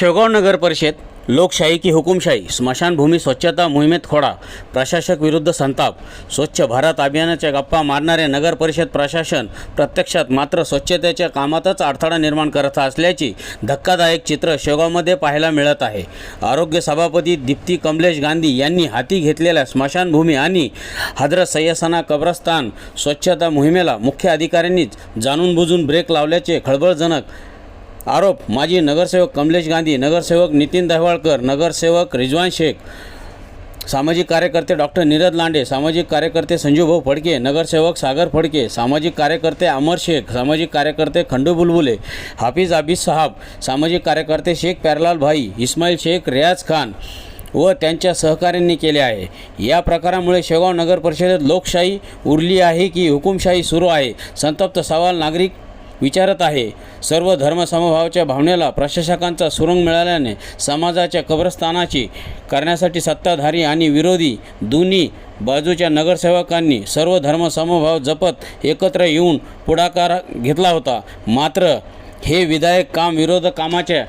शेवगाव नगर परिषद लोकशाही की हुकुमशाही स्मशानभूमी स्वच्छता मोहिमेत खोडा प्रशासक विरुद्ध संताप स्वच्छ भारत अभियानाच्या गप्पा मारणारे नगर परिषद प्रशासन प्रत्यक्षात मात्र स्वच्छतेच्या कामातच अडथळा निर्माण करत असल्याची धक्कादायक चित्र शेवगावमध्ये पाहायला मिळत आहे। आरोग्य सभापती दीप्ती कमलेश गांधी यांनी हाती घेतलेल्या स्मशानभूमी आणि हजरत सय्यदना कब्रस्तान स्वच्छता मोहिमेला मुख्य अधिकाऱ्यांनीच जाणून-बुजून ब्रेक लावल्याचे खळबळजनक आरोप माजी नगरसेवक कमलेश गांधी, नगरसेवक नितीन दहवाळकर, नगरसेवक रिजवान शेख, सामाजिक कार्यकर्ते डॉक्टर नीरज लांडे, सामाजिक कार्यकर्ते संजूभाऊ फडके, नगरसेवक सागर फडके, सामाजिक कार्यकर्ते अमर शेख, सामाजिक कार्यकर्ते खंडू बुलबुले, हाफिज आबिद साहब, सामाजिक कार्यकर्ते शेख प्यारलाल भाई, इस्माईल शेख, रियाज खान व त्यांच्या सहकाऱ्यांनी केले आहे। या प्रकारामुळे शेवगाव नगर परिषदेत लोकशाही उरली आहे की हुकुमशाही सुरू आहे, संतप्त सवाल नागरिक विचारत आहे। सर्व धर्मसमभावाच्या भावनेला प्रशासकांचा सुरुंग मिळाल्याने समाजाच्या कब्रस्तानाची करण्यासाठी सत्ताधारी आणि विरोधी दोन्ही बाजूच्या नगरसेवकांनी सर्व धर्मसमभाव जपत एकत्र येऊन पुढाकार घेतला होता। मात्र हे विधायक काम विरोधकामाच्या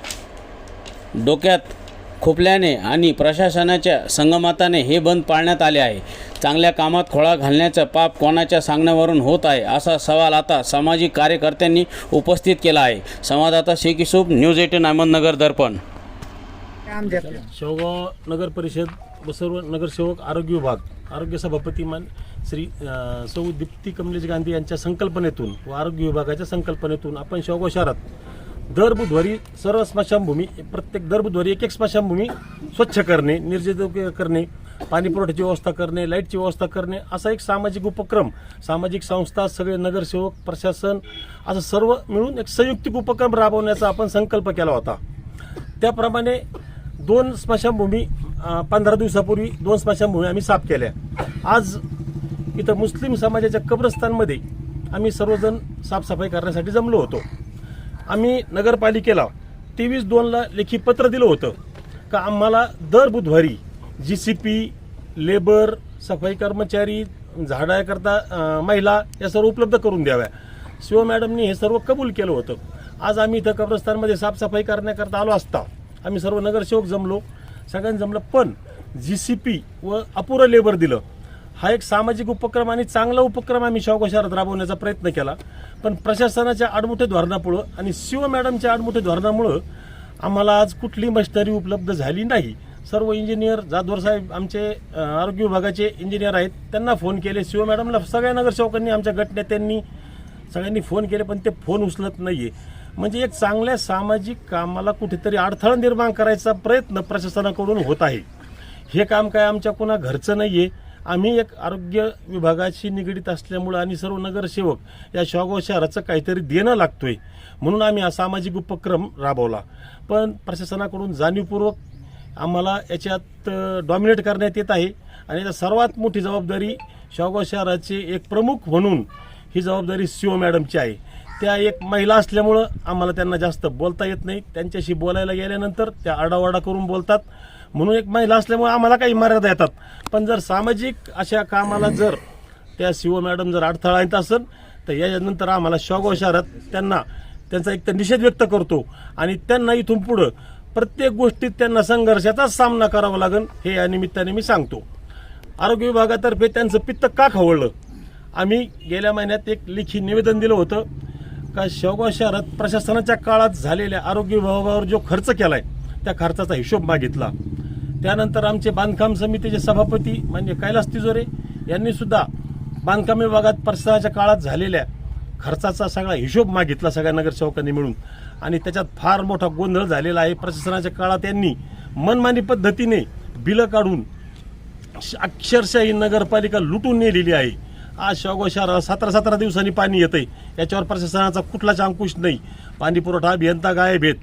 डोक्यात खोपल्याने आणि प्रशासनाच्या संगमताने हे बंद पाळण्यात आले आहे। चांगल्या कामात खोळा घालण्याचं पाप कोणाच्या सांगण्यावरून होत आहे असा सवाल आता सामाजिक कार्यकर्त्यांनी उपस्थित केला आहे। संवाददाता शेख युसूफ, न्यूज 18 अहमदनगर दर्पण। शेवगाव नगर परिषद व सर्व नगरसेवक आरोग्य विभाग आरोग्य सभापती मान श्री सौ दीप्ती कमलेश गांधी यांच्या संकल्पनेतून व आरोग्य विभागाच्या संकल्पनेतून आपण शेवगाव शहरात दर बुधवारी सर्व स्मशानभूमी प्रत्येक दर बुधवारी एक स्मशानभूमी स्वच्छ करणे, निर्जंतुकीकरण करणे, पाणी पुरवठ्याची व्यवस्था करणे, लाईटची व्यवस्था करणे असा एक सामाजिक उपक्रम सामाजिक संस्था सगळे नगरसेवक प्रशासन असं सर्व मिळून एक संयुक्तिक उपक्रम राबवण्याचा आपण संकल्प केला होता। त्याप्रमाणे 2 स्मशानभूमी 15 दिवसापूर्वी 2 स्मशानभूमी आम्ही साफ केल्या। आज इथं मुस्लिम समाजाच्या कब्रस्तानमध्ये आम्ही सर्वजण साफसफाई करण्यासाठी जमलो होतो। आम्ही नगरपालिकेला 23/2 लेखी पत्र दिलं होतं का आम्हाला दर बुधवारी GCP, लेबर, सफाई कर्मचारी, झाडाकरता महिला या सर्व उपलब्ध करून द्याव्या। शिव मॅडमनी हे सर्व कबूल केलं होतं। आज आम्ही इथं कब्रस्तानमध्ये साफसफाई करण्याकरता आलो असता आम्ही सर्व नगरसेवक जमलो, सगळ्यांनी जमलं, पण GCP व अपुरं लेबर दिलं। हा एक सामाजिक उपक्रम आणि चांगला उपक्रम आम्ही शेवगाव शहरात राबवण्याचा प्रयत्न केला, पण प्रशासनाच्या आडमुठे धोरणामुळं आणि शिव मॅडमच्या आडमुठे धोरणामुळं आम्हाला आज कुठली मशिनरी उपलब्ध झाली नाही। सर्व इंजिनियर जाधवर साहेब आमचे आरोग्य विभागाचे इंजिनियर आहेत, त्यांना फोन केले, शिव मॅडमला सगळ्या नगरसेवकांनी आमच्या गटनेत्यांनी सगळ्यांनी फोन केले, पण ते फोन उचलत नाहीये। म्हणजे एक चांगल्या सामाजिक कामाला कुठेतरी अडथळा निर्माण करायचा प्रयत्न प्रशासनाकडून होत आहे। हे काम काय आमच्या कोणा घरचं नाहीये। आम्ही एक आरोग्य विभागाशी निगडीत असल्यामुळे आणि सर्व नगरसेवक या शेवगाव शहराचं काहीतरी देणं लागतोय म्हणून आम्ही हा सामाजिक उपक्रम राबवला, पण प्रशासनाकडून जाणीवपूर्वक आम्हाला याच्यात डॉमिनेट करण्यात येत आहे आणि याची सर्वात मोठी जबाबदारी शेवगाव शहराचे एक प्रमुख म्हणून ही जबाबदारी शिव मॅडमची आहे। त्या एक महिला असल्यामुळं आम्हाला त्यांना जास्त बोलता येत नाही, त्यांच्याशी बोलायला गेल्यानंतर त्या आरडाओरडा करून बोलतात, म्हणून एक महिला असल्यामुळे आम्हाला काही मर्यादा येतात। पण जर सामाजिक अशा कामाला जर त्या शिव मॅडम जर अडथळा येत असेल तर याच्यानंतर आम्हाला शेवगाव शहरात त्यांचा एक तर निषेध व्यक्त करतो आणि त्यांना इथून पुढं प्रत्येक गोष्टीत त्यांना संघर्षाचाच सामना करावा लागेल हे या निमित्ताने मी सांगतो। आरोग्य विभागातर्फे त्यांचं पित्त का खवळलं, आम्ही गेल्या महिन्यात एक लेखी निवेदन दिलं होतं का शेवगाव शहरात प्रशासनाच्या काळात झालेल्या आरोग्य विभागावर जो खर्च केलाय त्या खर्चाचा हिशोब मागितला। त्यानंतर आमचे बांधकाम समितीचे सभापती म्हणजे कैलास तिजोरे यांनी सुद्धा बांधकाम विभागात प्रशासनाच्या काळात झालेल्या खर्चाचा सगळा हिशोब मागितला सगळ्या नगरसेवकांनी मिळून, आणि त्याच्यात फार मोठा गोंधळ झालेला आहे। प्रशासनाच्या काळात त्यांनी मनमानी पद्धतीने बिलं काढून अक्षरशः ही नगरपालिका लुटून नेलेली आहे। आज शेवगाव शहराला 17 दिवसांनी पाणी येतंय, याच्यावर प्रशासनाचा कुठलाच अंकुश नाही। पाणी पुरवठा अभियंता गायब आहेत,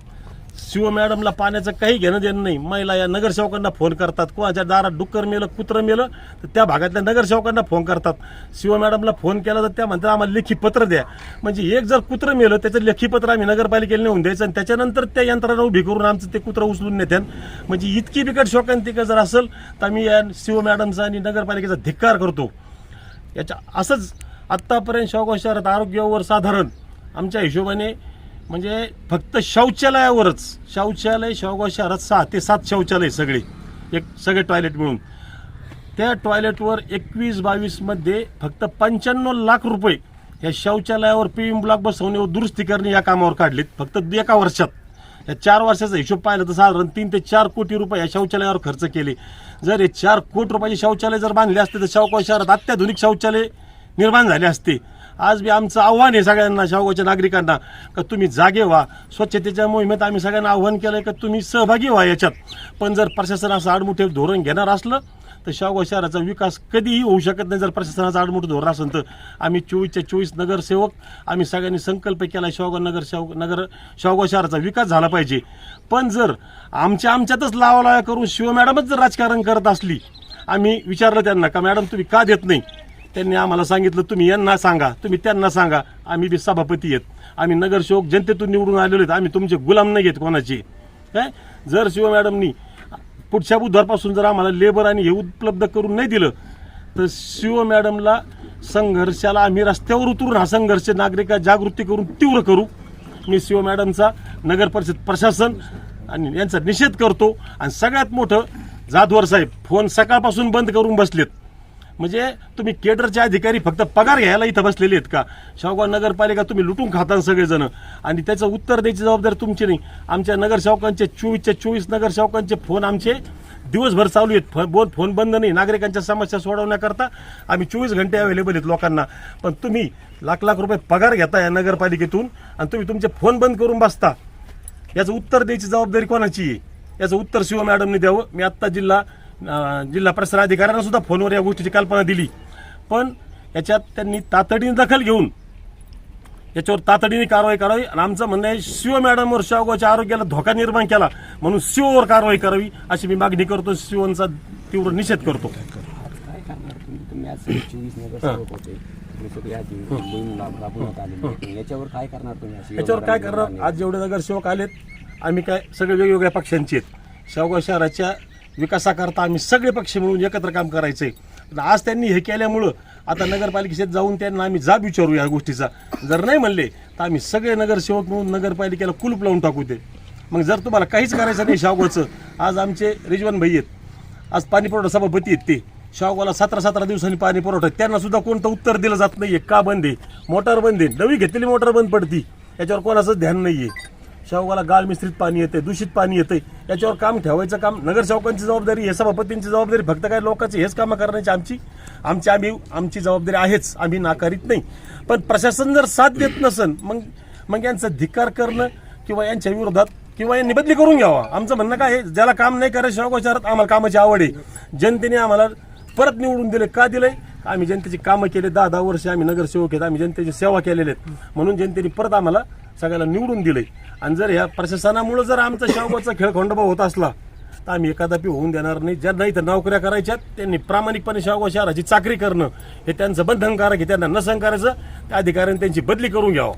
शिव मॅडमला पाण्याचं काही घेणं देणं नाही। महिला या नगरसेवकांना फोन करतात, कोणाच्या दारात डुक्कर मेलं कुत्रं मेलं तर त्या भागातल्या नगरसेवकांना फोन करतात। शिव मॅडमला फोन केला तर त्या म्हणतात आम्हाला लेखी पत्र द्या। म्हणजे एक जर कुत्रं मेलं त्याचं लेखी पत्र आम्ही नगरपालिकेला नेऊन द्यायचं आणि त्याच्यानंतर त्या यंत्रणा उभी करून आमचं ते कुत्रं उचलून नेत्यान। म्हणजे इतकी बिकट शोकांतिका जर असेल तर आम्ही या शिव मॅडमचा आणि नगरपालिकेचा धिक्कार करतो। याच्या असंच आत्तापर्यंत शेवगाव शहरात आरोग्यावर साधारण आमच्या हिशोबाने म्हणजे फक्त शौचालय शेवगाव शहरात 6 ते 7 शौचालय सगळे टॉयलेट मिळून त्या टॉयलेटवर 21-22 मध्ये फक्त 95 लाख रुपये या शौचालयावर पीएम ब्लॉक बसवणे व दुरुस्ती करणे या कामावर काढलेत फक्त एका वर्षात. या 4 वर्षाचा हिशोब पाहिला तर साधारण 3 ते 4 कोटी रुपये या शौचालयावर खर्च केले. जर हे 4 कोटी रुपयाचे शौचालय जर बांधले असते तर शेवगाव शहरात अत्याधुनिक शौचालय निर्माण झाले असते. आज बी आमचं आव्हान आहे सगळ्यांना, शेवगावच्या नागरिकांना, का तुम्ही जागे व्हा. स्वच्छतेच्या मोहिमेत आम्ही सगळ्यांना आव्हान केलंय का तुम्ही सहभागी व्हा याच्यात. पण जर प्रशासन असं आडमुठे धोरण घेणार असलं तर शेवगाव शहराचा विकास कधीही होऊ शकत नाही. जर प्रशासनाचं आडमुठं धोरण असेल तर आम्ही 24च्या 24 नगरसेवक आम्ही सगळ्यांनी संकल्प केला शेवगाव शहराचा विकास झाला पाहिजे. पण जर आमच्यातच लावालाव्या करून शिव मॅडमच जर राजकारण करत असली, आम्ही विचारलं त्यांना का मॅडम तुम्ही का देत नाही. त्यांनी आम्हाला सांगितलं तुम्ही यांना सांगा, तुम्ही त्यांना सांगा. आम्ही बी सभापती आहेत, आम्ही नगरसेवक जनतेतून निवडून आलेलो आहेत, आम्ही तुमचे गुलाम नाही घेत कोणाचे. काय जर शिव मॅडमनी पुढच्या बुधवारपासून जर आम्हाला लेबर आणि हे उपलब्ध करून नाही दिलं तर शिव मॅडमला संघर्षाला आम्ही रस्त्यावर उतरून हा संघर्ष नागरिक जागृती करून तीव्र करू. मी शिव मॅडमचा नगर परिषद प्रशासन आणि यांचा निषेध करतो. आणि सगळ्यात मोठं जाधवर साहेब फोन सकाळपासून बंद करून बसलेत. म्हणजे तुम्ही केडरचे अधिकारी फक्त पगार घ्यायला इथं बसलेले आहेत का. शेवगाव नगरपालिका तुम्ही लुटून खाता सगळेजण आणि त्याचं उत्तर द्यायची जबाबदारी तुमची नाही. आमच्या नगरसेवकांचे 24च्या 24 नगरसेवकांचे फोन आमचे दिवसभर चालू आहेत. फोन बंद नाही. नागरिकांच्या समस्या सोडवण्याकरता आम्ही 24 घंटे अवेलेबल आहेत लोकांना. पण तुम्ही लाख रुपये पगार घेता या नगरपालिकेतून आणि तुम्ही तुमचे फोन बंद करून बसता. याचं उत्तर द्यायची जबाबदारी कोणाची आहे. याचं उत्तर शिव मॅडमने द्यावं. मी आत्ता जिल्हा प्रसार अधिकाऱ्यांना सुद्धा फोनवर या गोष्टीची कल्पना दिली. पण याच्यात त्यांनी तातडीने दखल घेऊन याच्यावर तातडीने कारवाई करावी. आणि आमचं म्हणणं आहे शिव मॅडमवर शेवगावच्या आरोग्याला धोका निर्माण केला म्हणून शिववर कारवाई करावी अशी मी मागणी करतो. शिवचा तीव्र निषेध करतो. काय करणार तुम्ही आज 24 नगरसेवक होते, तुम्ही सगळे आधी मोहीम राबवण्यात आलेली, याच्यावर काय करणार तुम्ही. याच्यावर काय करणार. आज जेवढे नगरसेवक आलेत आम्ही काय सगळे वेगवेगळ्या पक्षांचे आहेत. शेवगाव शहराच्या विकासाकरता आम्ही सगळे पक्ष मिळून एकत्र काम करायचंय. आज त्यांनी हे केल्यामुळं आता नगरपालिकेत जाऊन त्यांना आम्ही जाब विचारू या गोष्टीचा. जर नाही म्हणले तर आम्ही सगळे नगरसेवक मिळून नगरपालिकेला कुलूप लावून टाकू ते. मग जर तुम्हाला काहीच करायचं नाही शेवगावचं, आज आमचे रिजवान भाई आहेत, आज पाणी पुरवठा सभापती आहेत, ते शेवगावला 17 दिवसांनी पाणी पुरवठा, त्यांना सुद्धा कोणतं उत्तर दिलं जात नाहीये. का बंद आहे. मोटार बंद आहे. नवी घेतलेली मोटार बंद पडती, याच्यावर कोणाचंच ध्यान नाहीये. शेवगावला गाळ मिश्रित पाणी येते, दूषित पाणी येते, याच्यावर काम ठेवायचं काम नगरसेवकांची जबाबदारी आहे. सभापतींची जबाबदारी फक्त काय लोकांची हेच कामं करण्याची आमची जबाबदारी आहेच, आम्ही नाकारीत नाही. पण प्रशासन जर साथ देत नसन मग यांचा धिक्कार करणं किंवा यांच्या विरोधात किंवा यांनी बदली करून घ्यावा. आमचं म्हणणं काय आहे, ज्याला काम नाही करायचं शेवगाव शहरात आम्हाला कामाची आवड आहे. जनतेने आम्हाला परत निवडून दिले. का दिलंय. आम्ही जनतेची कामं केले. 10 वर्ष आम्ही नगरसेवक आहेत, आम्ही जनतेची सेवा केलेली आहेत म्हणून जनतेने परत आम्हाला सगळ्याला निवडून दिलंय. आणि जर ह्या प्रशासनामुळे जर आमचा शेवगावचा खेळखंडोबा होत असला तर आम्ही एखादापी होऊन देणार नाही. ज्यांना इथं नोकऱ्या करायच्यात त्यांनी प्रामाणिकपणे शेवगाव शहराची चाकरी करणं हे त्यांचं बंधनकारक आहे. त्यांना नसन करायचं त्या अधिकाऱ्यांनी त्यांची बदली करून घ्यावं.